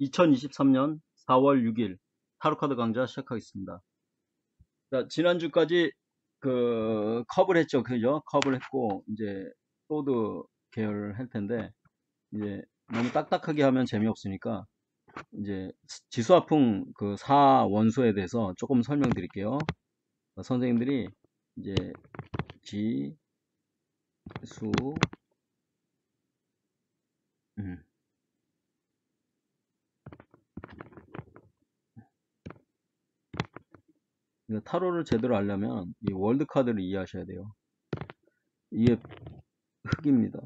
2023년 4월 6일 타로카드 강좌 시작하겠습니다. 자, 지난주까지 컵을 했죠. 그죠? 컵을 했고, 이제, 소드 계열을 할 텐데, 이제, 너무 딱딱하게 하면 재미없으니까, 이제, 지수화풍 그 4원소에 대해서 조금 설명드릴게요. 선생님들이, 이제, 지수, 타로를 제대로 알려면, 이 월드카드를 이해하셔야 돼요. 이게 흙입니다.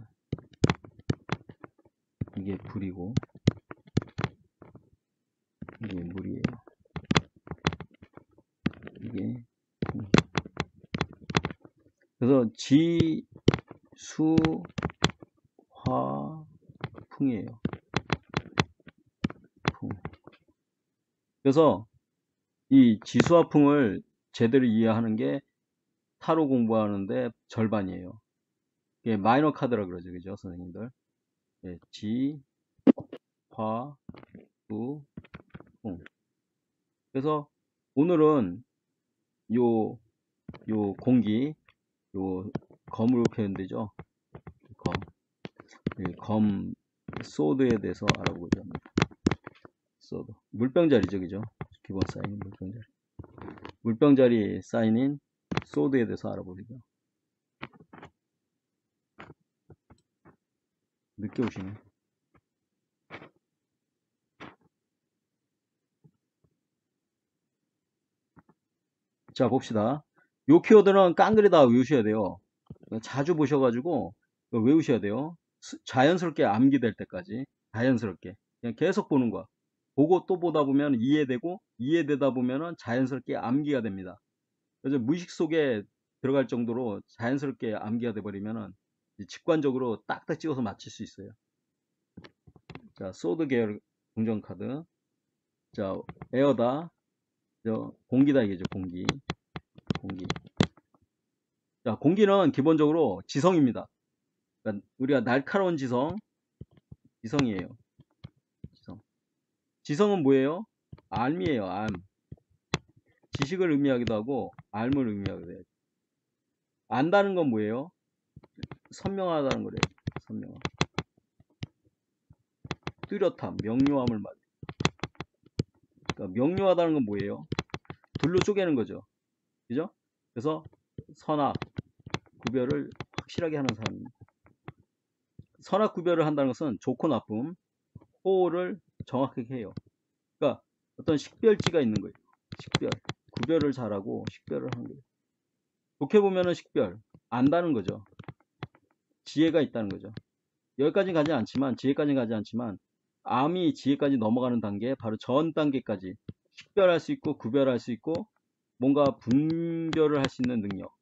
이게 불이고, 이게 물이에요. 이게 그래서 지, 수, 화, 풍이에요. 풍. 그래서 이 지수와 풍을 제대로 이해하는 게 타로 공부하는데 절반이에요. 이게 마이너 카드라 그러죠, 그죠, 선생님들? 예, 지, 화, 수, 풍. 그래서 오늘은 요 공기, 요 검으로 표현되죠. 검, 소드에 대해서 알아보고자 합니다. 소드. 물병자리죠, 그죠? 기본 사인은 물병자리. 물병자리 사인인 소드에 대해서 알아보죠. 늦게 오시네. 자, 봅시다. 요 키워드는 깡그리 다 외우셔야 돼요. 자주 보셔가지고 외우셔야 돼요. 자연스럽게 암기될 때까지. 자연스럽게. 그냥 계속 보는 거야. 보고 또 보다 보면 이해되고, 이해되다 보면은 자연스럽게 암기가 됩니다. 그래서 무의식 속에 들어갈 정도로 자연스럽게 암기가 돼버리면은 직관적으로 딱딱 찍어서 맞힐 수 있어요. 자, 소드 계열 긍정 카드. 자, 에어다. 공기다 이게죠, 공기. 자, 공기는 기본적으로 지성입니다. 그러니까 우리가 날카로운 지성이에요. 지성은 뭐예요? 알이에요, 알. 지식을 의미하기도 하고, 알을 의미하기도 해요. 안다는 건 뭐예요? 선명하다는 거래요. 선명함. 뚜렷함, 명료함을 말해요. 그러니까 명료하다는 건 뭐예요? 둘로 쪼개는 거죠. 그죠? 그래서 선악, 구별을 확실하게 하는 사람입니다. 선악 구별을 한다는 것은 좋고 나쁨, 호를 정확하게 해요. 그러니까 어떤 식별지가 있는 거예요. 식별. 구별을 잘하고 식별을 하는 거예요. 좋게 보면은 식별. 안다는 거죠. 지혜가 있다는 거죠. 여기까지 가지 않지만, 지혜까지 가지 않지만, 암이 지혜까지 넘어가는 단계, 바로 전 단계까지 식별할 수 있고, 구별할 수 있고, 뭔가 분별을 할 수 있는 능력.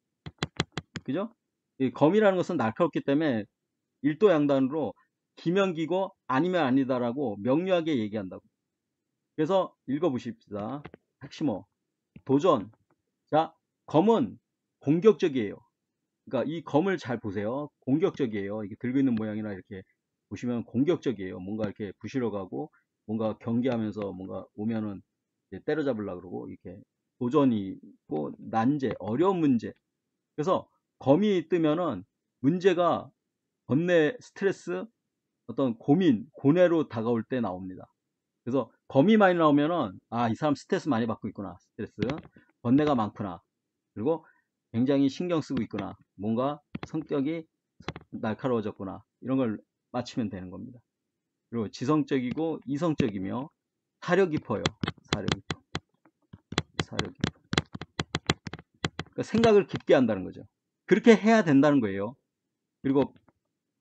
그죠? 이 검이라는 것은 날카롭기 때문에 일도양단으로 기면 기고 아니면 아니다라고 명료하게 얘기한다고. 그래서 읽어보십시다. 핵심어. 도전. 자, 검은 공격적이에요. 그러니까 이 검을 잘 보세요. 공격적이에요. 이게 들고 있는 모양이나 이렇게 보시면 공격적이에요. 뭔가 이렇게 부시러 가고 뭔가 경계하면서 뭔가 오면은 때려잡으려고 그러고 이렇게 도전이 있고 난제, 어려운 문제. 그래서 검이 뜨면은 문제가 번뇌, 스트레스, 어떤 고민, 고뇌로 다가올 때 나옵니다. 그래서 검이 많이 나오면은 이 사람 스트레스 많이 받고 있구나. 스트레스, 번뇌가 많구나. 그리고 굉장히 신경 쓰고 있구나. 뭔가 성격이 날카로워졌구나. 이런 걸 맞추면 되는 겁니다. 그리고 지성적이고 이성적이며 사려 깊어요. 사려 깊어. 그러니까 생각을 깊게 한다는 거죠. 그렇게 해야 된다는 거예요. 그리고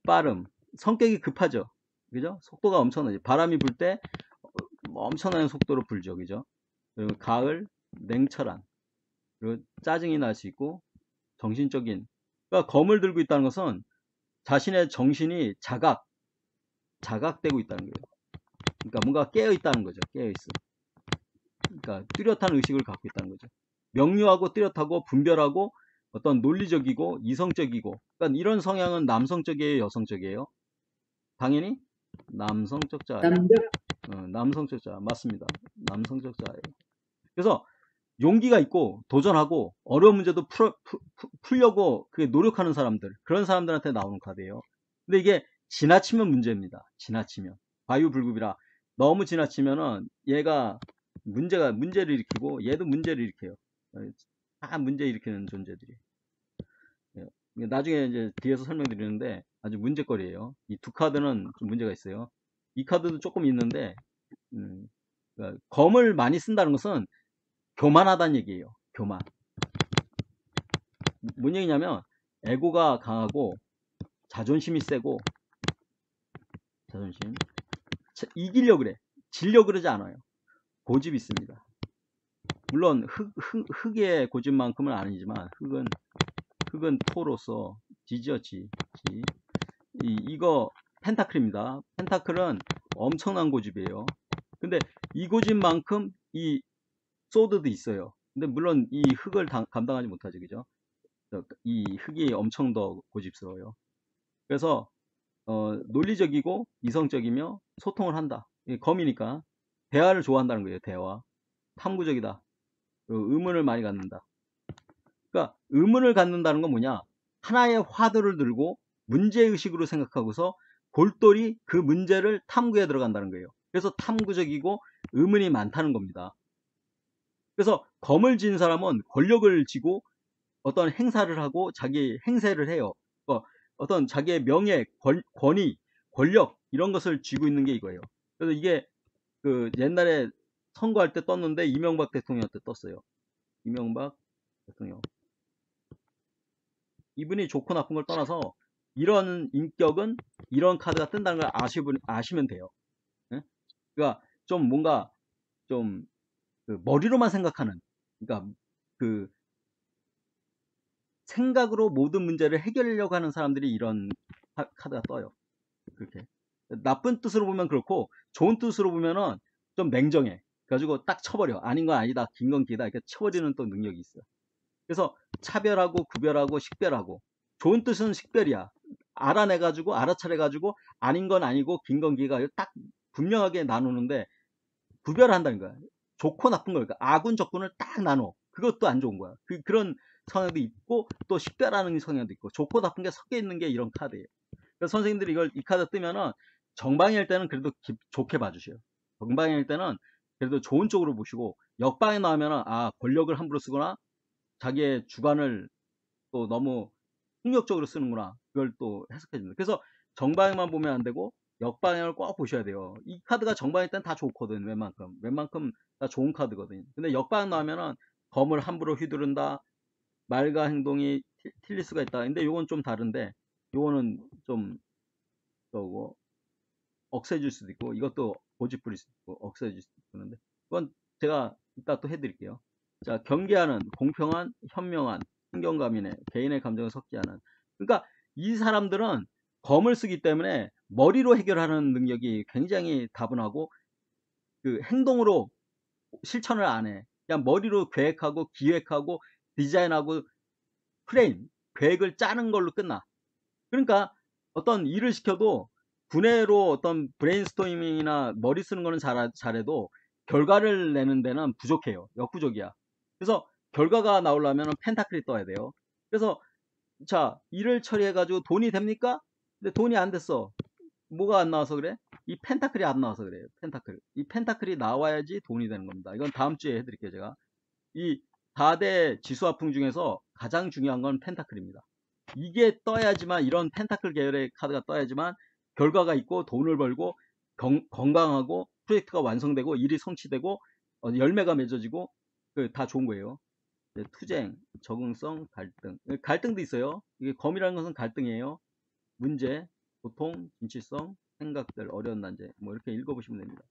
빠름. 성격이 급하죠. 그죠? 속도가 엄청나죠. 바람이 불 때 엄청난 속도로 불죠. 그죠? 그리고 가을, 냉철한. 그리고 짜증이 날 수 있고 정신적인. 그러니까 검을 들고 있다는 것은 자신의 정신이 자각되고 있다는 거예요. 그러니까 뭔가 깨어 있다는 거죠. 깨어 있어. 그러니까 뚜렷한 의식을 갖고 있다는 거죠. 명료하고 뚜렷하고 분별하고 어떤 논리적이고 이성적이고. 그러니까 이런 성향은 남성적이에요, 여성적이에요? 당연히 남성적 자아예요. 남성적 자 맞습니다. 남성적 자예요. 그래서 용기가 있고 도전하고 어려운 문제도 풀려고 그게 노력하는 사람들, 그런 사람들한테 나오는 카드예요. 근데 이게 지나치면 문제입니다. 지나치면 과유불급이라 너무 지나치면은 얘가 문제를 일으키고 얘도 문제를 일으켜요. 다 문제 일으키는 존재들이. 나중에 이제 뒤에서 설명드리는데 아주 문제거리예요. 이 두 카드는 좀 문제가 있어요. 이 카드도 조금 있는데 그러니까 검을 많이 쓴다는 것은 교만하다는 얘기예요. 교만. 뭔 얘기냐면 에고가 강하고 자존심이 세고 자존심 이기려고 그래. 지려고 그러지 않아요. 고집이 있습니다. 물론 흑의 고집만큼은 아니지만 흑은 토로서 지죠. 이거 펜타클입니다. 펜타클은 엄청난 고집이에요. 근데 이 고집만큼 이 소드도 있어요. 근데 물론 이 흑을 감당하지 못하죠. 그죠? 이 흑이 엄청 더 고집스러워요. 그래서 논리적이고 이성적이며 소통을 한다. 검이니까 대화를 좋아한다는 거예요. 대화. 탐구적이다. 의문을 많이 갖는다. 그러니까 의문을 갖는다는 건 뭐냐? 하나의 화두를 들고 문제의식으로 생각하고서 골똘히 그 문제를 탐구에 들어간다는 거예요. 그래서 탐구적이고 의문이 많다는 겁니다. 그래서 검을 진 사람은 권력을 쥐고 어떤 행사를 하고 자기 행세를 해요. 어떤 자기의 명예, 권위, 권력 이런 것을 쥐고 있는 게 이거예요. 그래서 이게 그 옛날에 선거할 때 떴는데 이명박 대통령 때 떴어요. 이명박 대통령. 이분이 좋고 나쁜 걸 떠나서 이런 인격은 이런 카드가 뜬다는 걸 아시면 돼요. 예? 그러니까 좀 뭔가 좀 그 머리로만 생각하는, 그러니까 그 생각으로 모든 문제를 해결하려고 하는 사람들이 이런 카드가 떠요. 그렇게 나쁜 뜻으로 보면 그렇고 좋은 뜻으로 보면은 좀 냉정해. 그래가지고 딱 쳐버려. 아닌 건 아니다. 긴 건 기다. 이렇게 쳐버리는 또 능력이 있어요. 그래서 차별하고 구별하고 식별하고 좋은 뜻은 식별이야. 알아내가지고 알아차려가지고 아닌 건 아니고 긴 건 기가 딱 분명하게 나누는데 구별한다는 거야. 좋고 나쁜 걸. 그러니까 아군 적군을 딱 나눠. 그것도 안 좋은 거야. 그런 성향도 있고 또 식별하는 성향도 있고 좋고 나쁜 게 섞여 있는 게 이런 카드예요. 그래서 선생님들이 이 카드 뜨면은 정방일 때는 그래도 좋게 봐주셔요. 정방일 때는 그래도 좋은 쪽으로 보시고 역방에 나오면은 권력을 함부로 쓰거나 자기의 주관을 또 너무 폭력적으로 쓰는구나. 그걸 또 해석해 줍니다. 그래서 정방향만 보면 안 되고 역방향을 꼭 보셔야 돼요. 이 카드가 정방일 땐 다 좋거든. 웬만큼 다 좋은 카드거든. 근데 역방향 나오면은 검을 함부로 휘두른다. 말과 행동이 틀릴 수가 있다. 근데 요건 좀 다른데 요거는 좀 저거 억세질 수도 있고 이것도 고집 부릴 수도 있고 억세질 수도 있는데 그건 제가 이따 또 해드릴게요. 자, 경계하는 공평한 현명한 신경감인의 개인의 감정을 섞지 않은, 그러니까 이 사람들은 검을 쓰기 때문에 머리로 해결하는 능력이 굉장히 다분하고 그 행동으로 실천을 안 해. 그냥 머리로 계획하고 기획하고 디자인하고 계획을 짜는 걸로 끝나. 그러니까 어떤 일을 시켜도 분해로 어떤 브레인스토밍이나 머리 쓰는 거는 잘해도 결과를 내는 데는 부족해요. 역부족이야. 그래서 결과가 나오려면 펜타클이 떠야 돼요. 그래서 자, 일을 처리해 가지고 돈이 됩니까? 근데 돈이 안 됐어. 뭐가 안 나와서 그래? 이 펜타클이 안 나와서 그래요. 이 펜타클이 나와야지 돈이 되는 겁니다. 이건 다음 주에 해드릴게요. 제가 이 4대 지수화풍 중에서 가장 중요한 건 펜타클입니다. 이게 떠야지만, 이런 펜타클 계열의 카드가 떠야지만 결과가 있고 돈을 벌고 건강하고 프로젝트가 완성되고 일이 성취되고 열매가 맺어지고 다 좋은 거예요. 투쟁, 적응성, 갈등도 있어요. 이게 검이라는 것은 갈등이에요. 문제, 고통, 진실성, 생각들, 어려운 난제 뭐 이렇게 읽어보시면 됩니다.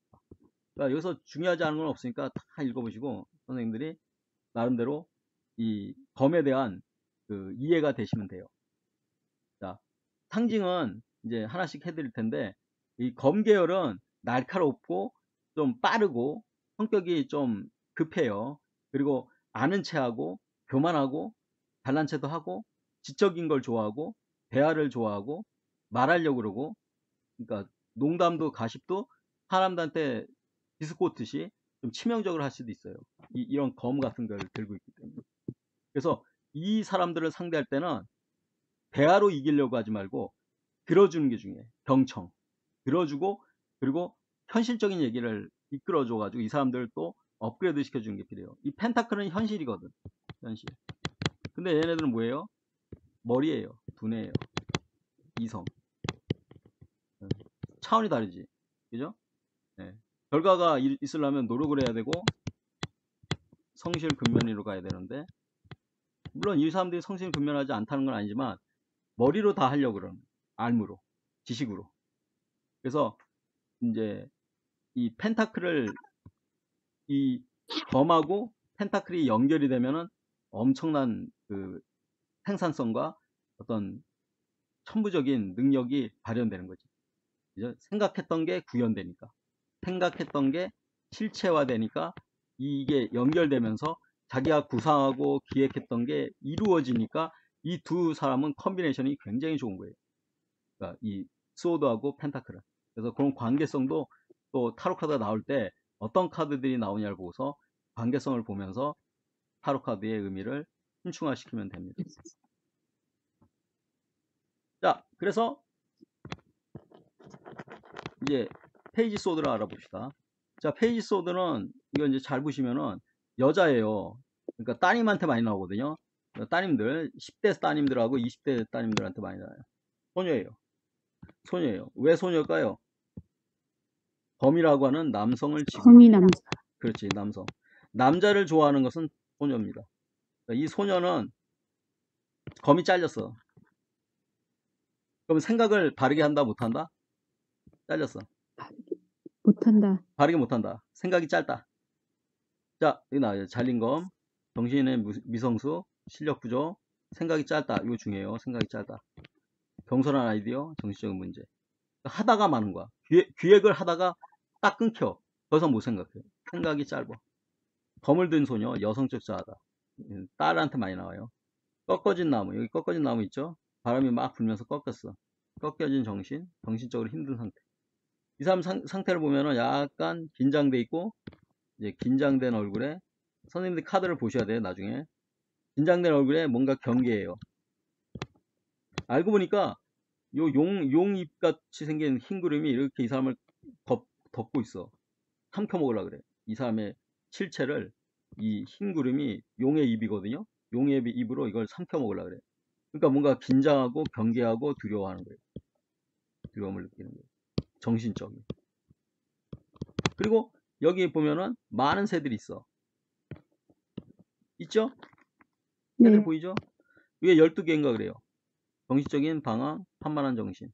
그러니까 여기서 중요하지 않은 건 없으니까 다 읽어보시고 선생님들이 나름대로 이 검에 대한 그 이해가 되시면 돼요. 자, 상징은 이제 하나씩 해드릴 텐데 이 검 계열은 날카롭고 좀 빠르고 성격이 좀 급해요. 그리고 아는 체하고 교만하고 잘난 체도 하고 지적인 걸 좋아하고 대화를 좋아하고 말하려고 그러고, 그러니까 농담도 가십도 사람들한테 비스코트시 좀 치명적으로 할 수도 있어요. 이런 검 같은 걸 들고 있기 때문에. 그래서 이 사람들을 상대할 때는 대화로 이기려고 하지 말고 들어주는 게 중요해. 경청. 들어주고 그리고 현실적인 얘기를 이끌어줘 가지고 이 사람들을 또 업그레이드 시켜주는 게 필요해요. 이 펜타클은 현실이거든. 현실. 근데 얘네들은 뭐예요? 머리예요. 두뇌예요. 이성. 차원이 다르지. 그죠? 네. 결과가 있으려면 노력을 해야 되고 성실근면으로 가야 되는데, 물론 이 사람들이 성실근면하지 않다는 건 아니지만 머리로 다 하려고 그러는, 알무로, 지식으로. 그래서 이제 이 펜타클을, 이 검하고 펜타클이 연결이 되면은 엄청난 그 생산성과 어떤 천부적인 능력이 발현되는 거지. 그죠? 생각했던 게 구현되니까, 생각했던 게 실체화되니까, 이게 연결되면서 자기가 구상하고 기획했던 게 이루어지니까 이 두 사람은 컨비네이션이 굉장히 좋은 거예요. 그러니까 이 소드하고 펜타클은. 그래서 그런 관계성도 또 타로 카드가 나올 때 어떤 카드들이 나오냐를 보고서 관계성을 보면서 타로 카드의 의미를 신중화시키면 됩니다. 자, 그래서 이제 페이지 소드를 알아봅시다. 자, 페이지 소드는 이거 이제 잘 보시면은 여자예요. 그러니까 따님한테 많이 나오거든요. 따님들, 10대 따님들하고 20대 따님들한테 많이 나와요. 소녀예요. 소녀예요. 왜 소녀일까요? 범이라고 하는 남성을 지고, 범이 남자. 그렇지, 남성. 남자를 좋아하는 것은 소녀입니다. 이 소녀는 검이 잘렸어. 그럼 생각을 바르게 한다, 못한다? 잘렸어. 못한다. 바르게 못한다. 생각이 짧다. 자, 여기 나와요. 잘린 검, 정신의 미성숙, 실력 부족, 생각이 짧다. 이거 중요해요. 생각이 짧다. 경솔한 아이디어, 정신적인 문제. 하다가 많은 거야. 기획을 하다가 딱 끊겨. 더 이상 못 생각해. 생각이 짧아. 검을 든 소녀, 여성적 자아다. 딸한테 많이 나와요. 꺾어진 나무, 여기 꺾어진 나무 있죠? 바람이 막 불면서 꺾였어. 꺾여진 정신, 정신적으로 힘든 상태. 이 사람 상태를 보면은 약간 긴장돼 있고, 이제 긴장된 얼굴에, 선생님들 카드를 보셔야 돼요, 나중에. 긴장된 얼굴에 뭔가 경계해요. 알고 보니까 요 용입 같이 생긴 흰 구름이 이렇게 이 사람을 덮고 있어. 삼켜 먹으려 그래. 이 사람의 실체를 이 흰 구름이 용의 입이거든요. 용의 입으로 이걸 삼켜 먹으려 그래. 그러니까 뭔가 긴장하고 경계하고 두려워하는 거예요. 두려움을 느끼는 거예요. 정신적인. 그리고 여기 보면은 많은 새들이 있어. 있죠? 새들 네. 보이죠? 위에 12개인가 그래요. 정신적인 방황, 판만한 정신.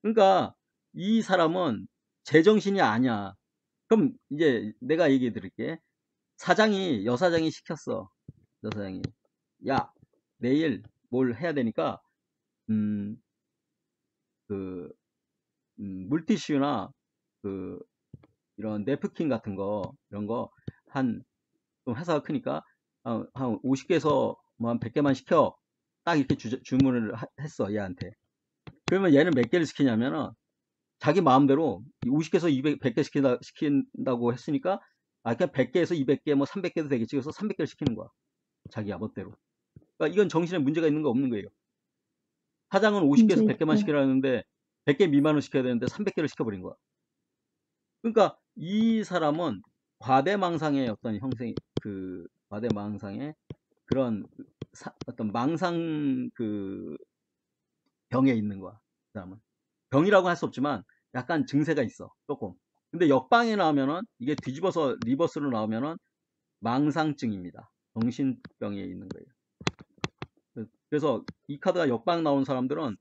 그러니까 이 사람은 제정신이 아니야. 그럼 이제 내가 얘기해 드릴게. 여사장이 시켰어. 여사장이. 야, 내일 뭘 해야 되니까, 음, 그, 물티슈나, 그, 이런 냅킨 같은 거, 이런 거, 좀 회사가 크니까, 한 50개에서 뭐 한 100개만 시켜. 딱 이렇게 주문을 했어, 얘한테. 그러면 얘는 몇 개를 시키냐면은, 자기 마음대로 50개에서 100개 시킨다고 했으니까, 그냥 100개에서 200개, 뭐 300개도 되겠지. 그래서 300개를 시키는 거야. 자기야 멋대로. 그러니까 이건 정신에 문제가 있는 거 없는 거예요. 사장은 문제 50개에서 100개만 있다. 시키라 했는데 100개 미만을 시켜야 되는데 300개를 시켜버린 거야. 그러니까 이 사람은 과대망상의 어떤 과대망상의 그런 어떤 망상 병에 있는 거야. 그 사람은. 병이라고 할 수 없지만 약간 증세가 있어. 조금. 근데 역방에 나오면은 이게 뒤집어서 리버스로 나오면은 망상증입니다. 정신병에 있는 거예요. 그래서 이 카드가 역방 나온 사람들은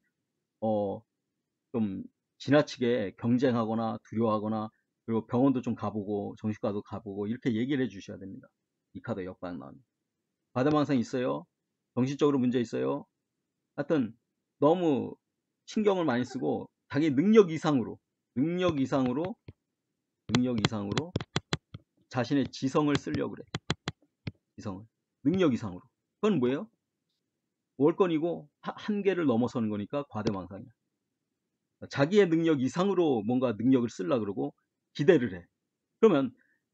좀 지나치게 경쟁하거나 두려워하거나, 그리고 병원도 좀 가보고 정신과도 가보고 이렇게 얘기를 해 주셔야 됩니다. 이 카드 역방 나오면. 과대망상 있어요? 정신적으로 문제 있어요? 하여튼 너무 신경을 많이 쓰고 자기 능력 이상으로 자신의 지성을 쓰려고 그래. 지성을. 능력 이상으로. 그건 뭐예요? 월권이고 한계를 넘어서는 거니까 과대망상이야. 자기의 능력 이상으로 뭔가 능력을 쓰려고 그러고 기대를 해. 그러면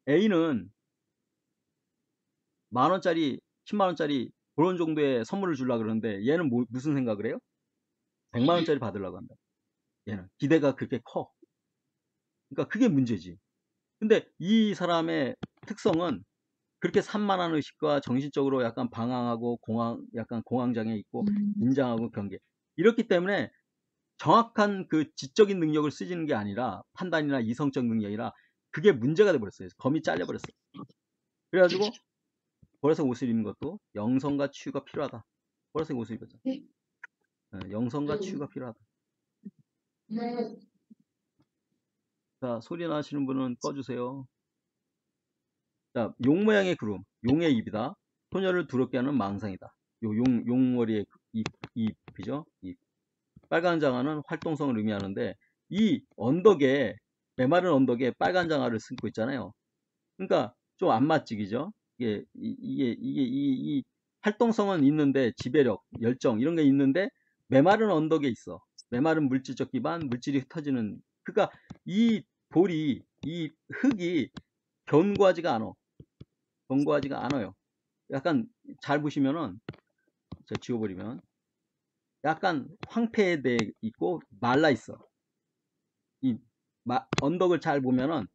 A는 10,000원짜리, 10만원짜리 그런 정도의 선물을 주려고 그러는데 얘는 무슨 생각을 해요? 100만원짜리 받으려고 한다. 얘는 기대가 그렇게 커. 그러니까 그게 문제지. 근데 이 사람의 특성은 그렇게 산만한 의식과 정신적으로 약간 방황하고 약간 공황장애 있고 인장하고 경계. 이렇기 때문에 정확한 그 지적인 능력을 쓰지는 게 아니라 판단이나 이성적 능력이라 그게 문제가 돼버렸어요. 검이 잘려버렸어요. 그래가지고 보라색 옷을 입는 것도 영성과 치유가 필요하다. 보라색 옷을 입었죠. 영성과 치유가 필요하다. 자, 소리 나시는 분은 꺼주세요. 자, 용 모양의 구름, 용의 입이다. 소녀를 두렵게 하는 망상이다. 요 용머리의 입이죠. 입. 빨간 장화는 활동성을 의미하는데 이 언덕에 메마른 언덕에 빨간 장화를 신고 있잖아요. 그러니까 좀 안 맞지, 그죠? 이 활동성은 있는데 지배력, 열정 이런 게 있는데 메마른 언덕에 있어. 메마른 물질적 기반, 물질이 흩어지는. 그러니까 이 돌이, 이 흙이 견고하지가 않아. 견고하지가 않아요. 약간 잘 보시면은 제가 지워버리면 약간 황폐돼 있고 말라 있어. 이 언덕을 잘 보면은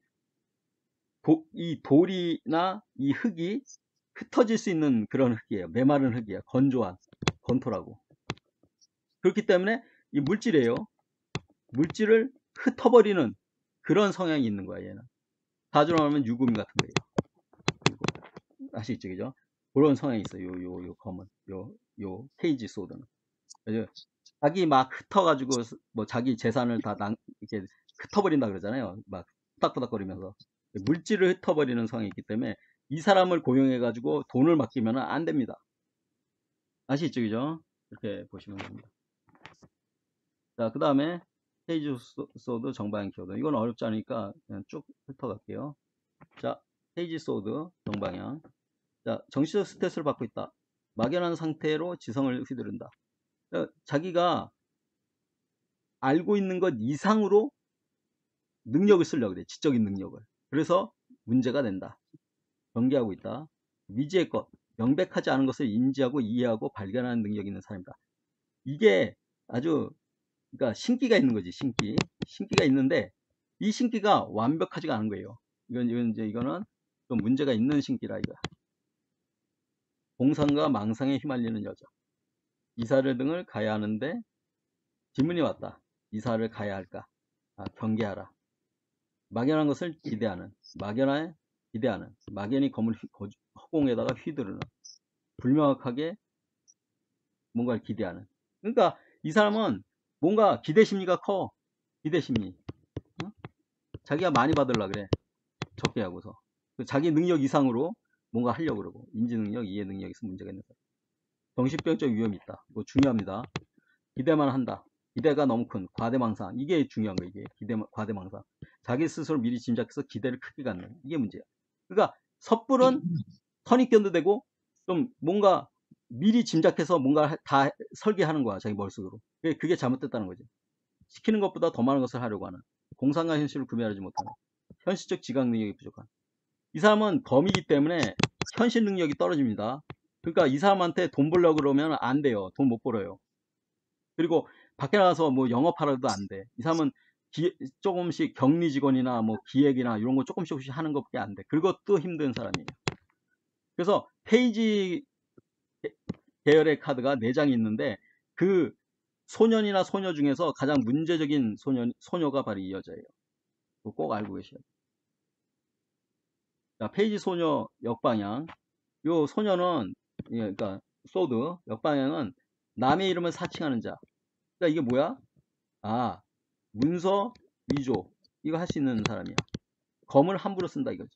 이 돌이나 이 흙이 흩어질 수 있는 그런 흙이에요. 메마른 흙이에요. 건조한 건토라고. 그렇기 때문에 이 물질이에요. 물질을 흩어버리는 그런 성향이 있는 거야, 얘는. 다주로 하면 유금 같은 거예요. 아시겠죠, 그죠? 그런 성향이 있어요. 요 검은 요 케이지 소드는. 그래서 자기 막 흩어가지고 뭐 자기 재산을 다 이렇게 흩어버린다 그러잖아요. 막 후닥후닥거리면서 물질을 흩어버리는 성향이 있기 때문에 이 사람을 고용해가지고 돈을 맡기면 안 됩니다. 아시겠죠, 그죠? 이렇게 보시면 됩니다. 자, 그 다음에 페이지 소드 정방향 키워드. 이건 어렵지 않으니까 그냥 쭉 훑어갈게요. 자, 페이지 소드 정방향. 자, 정신적 스트레스를 받고 있다. 막연한 상태로 지성을 휘두른다. 자기가 알고 있는 것 이상으로 능력을 쓰려고 그래. 지적인 능력을. 그래서 문제가 된다. 경계하고 있다. 미지의 것, 명백하지 않은 것을 인지하고 이해하고 발견하는 능력이 있는 사람이다. 이게 아주 그러니까 신기가 있는 거지. 신기가 있는데 이 신기가 완벽하지가 않은 거예요. 이거는 좀 문제가 있는 신기라 이거야. 공상과 망상에 휘말리는 여자. 이사를 등을 가야 하는데 질문이 왔다. 이사를 가야 할까? 경계하라. 막연한 것을 기대하는, 막연히 검을 허공에다가 휘두르는, 불명확하게 뭔가를 기대하는. 그러니까 이 사람은 뭔가 기대심리가 커. 기대심리. 어? 자기가 많이 받으려고 그래. 적게 하고서. 자기 능력 이상으로 뭔가 하려고 그러고. 인지능력, 이해능력에서 문제가 있는 사람. 정신병적 위험이 있다. 이거 중요합니다. 기대만 한다. 기대가 너무 큰 과대망상. 이게 중요한 거예요. 이게 과대망상. 자기 스스로 미리 짐작해서 기대를 크게 갖는. 이게 문제야. 그러니까 섣불은 선입견도 되고 좀 뭔가 미리 짐작해서 뭔가 다 설계하는 거야. 자기 머릿속으로. 그게 잘못됐다는 거지. 시키는 것보다 더 많은 것을 하려고 하는. 공상과 현실을 구별하지 못하는. 현실적 지각 능력이 부족한. 이 사람은 검이기 때문에 현실 능력이 떨어집니다. 그러니까 이 사람한테 돈 벌려고 그러면 안 돼요. 돈 못 벌어요. 그리고 밖에 나가서 뭐 영업하라도 안 돼. 이 사람은 조금씩 격리 직원이나 뭐 기획이나 이런 거 조금씩 하는 것밖에 안 돼. 그것도 힘든 사람이에요. 그래서 페이지 계열의 카드가 4장이 있는데 그 소년이나 소녀 중에서 가장 문제적인 소녀가 바로 이 여자예요. 꼭 알고 계셔야 돼요. 자, 페이지 소녀 역방향. 요 소녀는 그러니까 소드 역방향은 남의 이름을 사칭하는 자. 그러니까 이게 뭐야? 문서 위조 이거 할 수 있는 사람이야. 검을 함부로 쓴다 이거지.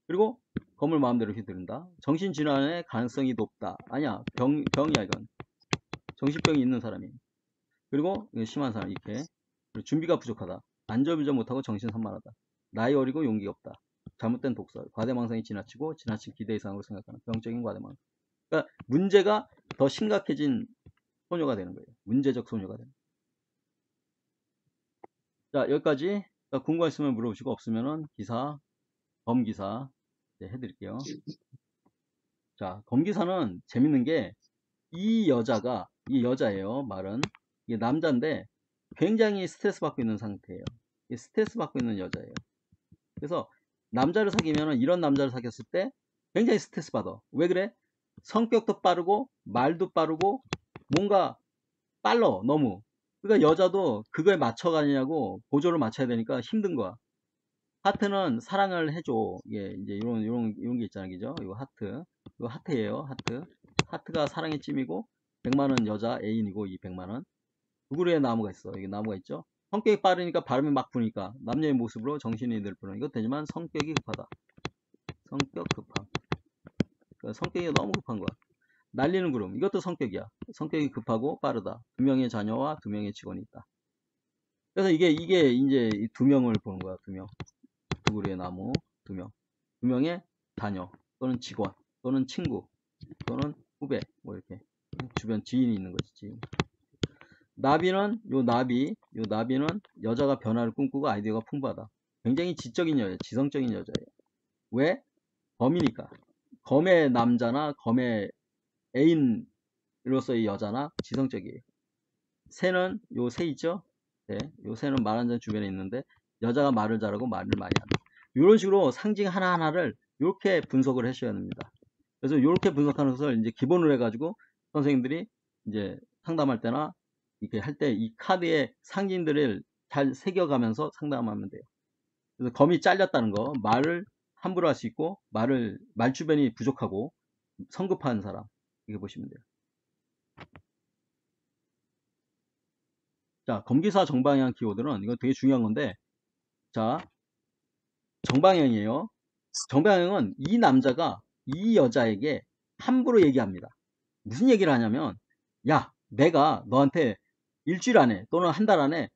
그리고 검을 마음대로 휘두른다. 정신질환의 가능성이 높다. 아니야, 병이야 이건. 정신병이 있는 사람이에요. 그리고 심한 사람 이렇게. 그리고 준비가 부족하다. 안절부절 못하고 정신산만하다. 나이 어리고 용기가 없다. 잘못된 독설, 과대망상이 지나치고 지나친 기대 이상으로 생각하는 병적인 과대망상. 그러니까 문제가 더 심각해진 소녀가 되는 거예요. 문제적 소녀가 되는 거예요. 자, 여기까지 자, 궁금한 있으면 물어보시고 없으면은 기사, 검기사 이제 해드릴게요. 자, 검기사는 재밌는 게 이 여자예요. 말은 이게 남자인데 굉장히 스트레스 받고 있는 상태예요. 스트레스 받고 있는 여자예요. 그래서 남자를 사귀면 이런 남자를 사귀었을 때 굉장히 스트레스 받아. 왜 그래? 성격도 빠르고 말도 빠르고 뭔가 빨라 너무. 그러니까 여자도 그거에 맞춰가냐고 보조를 맞춰야 되니까 힘든 거야. 하트는 사랑을 해줘. 이게 이제 이런 게 있잖아요, 그죠? 이거 하트, 이거 하트예요, 하트. 하트가 사랑의 찜이고 100만원 여자 애인이고 이 100만원. 구글에 나무가 있어. 여기 나무가 있죠? 성격이 빠르니까 바람이 막 부니까 남녀의 모습으로 정신이 늘 뿐. 이것 되지만 성격이 급하다. 성격 급함. 그러니까 성격이 너무 급한 거야. 날리는 구름. 이것도 성격이야. 성격이 급하고 빠르다. 2명의 자녀와 2명의 직원이 있다. 그래서 이게 이제 이 2명을 보는 거야. 2명. 구글의 나무 2명. 2명의 자녀 또는 직원 또는 친구 또는 후배 뭐 이렇게 주변 지인이 있는 거지. 지인. 나비는 요 나비는 여자가 변화를 꿈꾸고 아이디어가 풍부하다. 굉장히 지적인 여자, 지성적인 여자예요. 왜? 검이니까. 검의 남자나 검의 애인으로서의 여자나 지성적이에요. 새는 요 새 있죠? 네, 요 새는 말 한 잔 주변에 있는데 여자가 말을 잘하고 말을 많이 한다. 이런 식으로 상징 하나하나를 이렇게 분석을 하셔야 됩니다. 그래서 이렇게 분석하는 것을 이제 기본으로 해가지고 선생님들이 이제 상담할 때나 이렇게 할 때 이 카드의 상징들을 잘 새겨가면서 상담하면 돼요. 그래서 검이 잘렸다는 거, 말을 함부로 할 수 있고 말 주변이 부족하고 성급한 사람 이렇게 보시면 돼요. 자, 검기사 정방향 키워드는 이거 되게 중요한 건데, 자, 정방향이에요. 정방향은 이 남자가 이 여자에게 함부로 얘기합니다. 무슨 얘기를 하냐면, 야, 내가 너한테 일주일 안에 또는 한 달 안에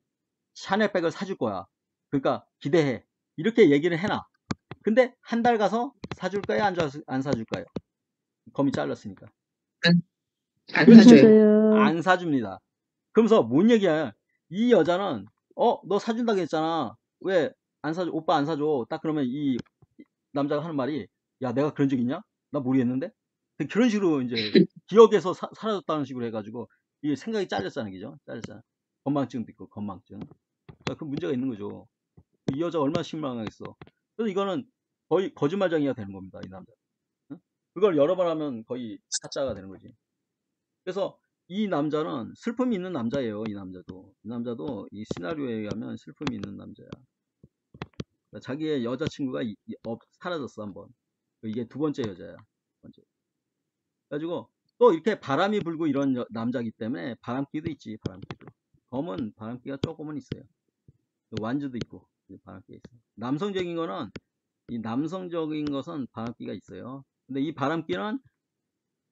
샤넬백을 사줄 거야. 그러니까 기대해. 이렇게 얘기를 해놔. 근데 한 달 가서 사줄까요? 안 사줄까요? 검이 잘렸으니까. 안 안 사줘요. 사줘요. 안 사줍니다. 그러면서 뭔 얘기야? 이 여자는 너 사준다고 했잖아. 왜 안 사줘? 오빠 안 사줘. 딱 그러면 이 남자가 하는 말이 야, 내가 그런 적 있냐? 나 모르겠는데. 그런 식으로 이제 기억에서 사라졌다는 식으로 해가지고 이 생각이 잘렸잖아, 그죠? 잘렸잖아. 건망증도 있고 건망증. 그러니까 그 문제가 있는 거죠. 이 여자 얼마나 실망하겠어. 그래서 이거는 거의 거짓말쟁이가 되는 겁니다, 이 남자. 응? 그걸 여러 번 하면 거의 사자가 되는 거지. 그래서 이 남자는 슬픔이 있는 남자예요. 이 남자도 이 시나리오에 의하면 슬픔이 있는 남자야. 그러니까 자기의 여자친구가 사라졌어 한번. 이게 두 번째 여자야. 두 번째. 그래가지고 또 이렇게 바람이 불고 이런 남자기 때문에 바람기도 있지. 바람기도. 검은 바람기가 조금은 있어요. 완주도 있고 바람기가 있어요. 남성적인 것은 바람기가 있어요. 근데 이 바람기는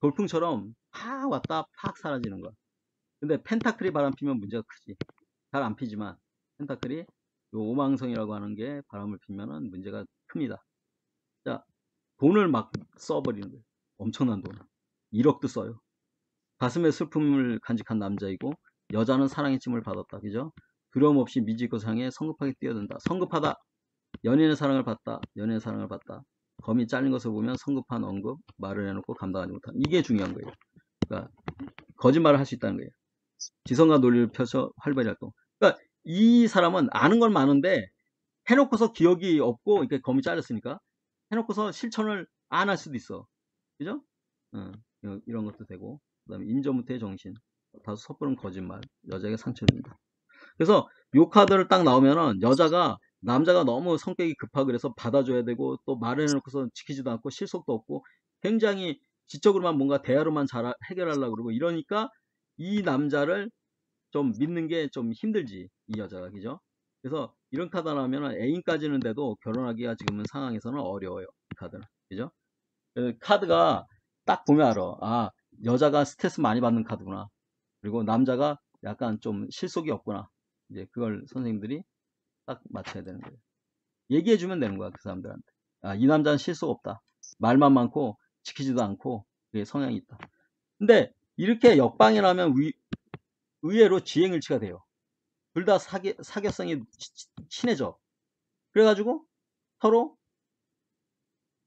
돌풍처럼 팍 왔다 팍 사라지는 거야. 근데 펜타클이 바람 피면 문제가 크지. 잘 안 피지만 펜타클이 요 오망성이라고 하는 게 바람을 피면은 문제가 큽니다. 자, 돈을 막 써버리는 거예요. 엄청난 돈. 1억도 써요. 가슴에 슬픔을 간직한 남자이고 여자는 사랑의 찜을 받았다. 그죠? 두려움 없이 미지고 향해 성급하게 뛰어든다. 성급하다. 연인의 사랑을 받다. 연인의 사랑을 받다. 검이 잘린 것을 보면 성급한 언급, 말을 해놓고 감당하지 못한다. 이게 중요한 거예요. 그러니까 거짓말을 할 수 있다는 거예요. 지성과 논리를 펴서 활발히 활동. 그러니까 이 사람은 아는 건 많은데 해놓고서 기억이 없고 이렇게 검이 잘렸으니까 해놓고서 실천을 안 할 수도 있어. 그죠? 이런 것도 되고 그 다음에 임전무태의 정신 다소 섣부른 거짓말 여자에게 상처를 줍니다. 그래서 요 카드를 딱 나오면은 남자가 너무 성격이 급하고 그래서 받아줘야 되고 또 말을 해놓고서 지키지도 않고 실속도 없고 굉장히 지적으로만 뭔가 대화로만 잘 해결하려고 그러고 이러니까 이 남자를 좀 믿는 게 좀 힘들지 이 여자가. 그죠? 그래서 이런 카드 나오면 애인까지는 돼도 결혼하기가 지금은 상황에서는 어려워요. 이 카드는. 그죠? 카드가 딱 보면 알아. 아, 여자가 스트레스 많이 받는 카드구나. 그리고 남자가 약간 좀 실속이 없구나. 이제 그걸 선생님들이 딱 맞춰야 되는 거예요. 얘기해주면 되는 거야, 그 사람들한테. 아, 이 남자는 실속 없다. 말만 많고 지키지도 않고 그게 성향이 있다. 근데 이렇게 역방이 나면 의외로 지행일치가 돼요. 둘 다 사교성이 친해져. 그래가지고 서로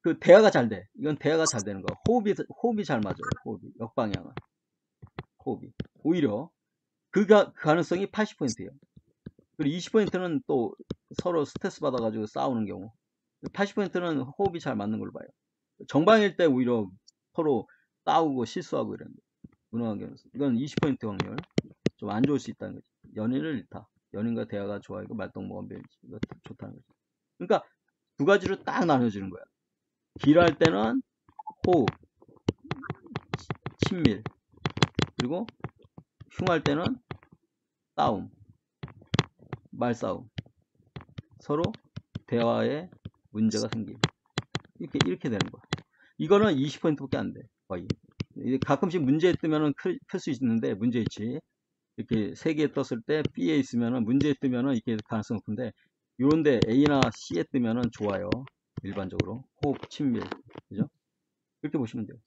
그 대화가 잘 돼. 이건 대화가 잘 되는 거. 호흡이 잘 맞아요. 호흡이. 역방향은. 호흡이. 오히려 그 가능성이 80%예요. 그리고 20%는 또 서로 스트레스 받아가지고 싸우는 경우. 80%는 호흡이 잘 맞는 걸로 봐요. 정방일 때 오히려 서로 싸우고 실수하고 이런 무능한 경우. 이건 20% 확률. 좀 안 좋을 수 있다는 거지. 연인을 잃다. 연인과 대화가 좋아하고 말동무가 변지. 이거 좋다는 거지. 그러니까 두 가지로 딱 나눠지는 거야. 딜할 때는 호흡, 친밀, 그리고 흉할 때는 싸움, 말싸움, 서로 대화에 문제가 생기고 이렇게 되는 거야. 이거는 20%밖에 안 돼. 거의. 가끔씩 문제에 뜨면은 클 수 있는데, 문제있지. 이렇게 3개에 떴을 때 B에 있으면은 문제에 뜨면은 이렇게 가능성 높은데, 요런데 A나 C에 뜨면은 좋아요. 일반적으로. 호흡, 친밀. 그죠? 이렇게 보시면 돼요.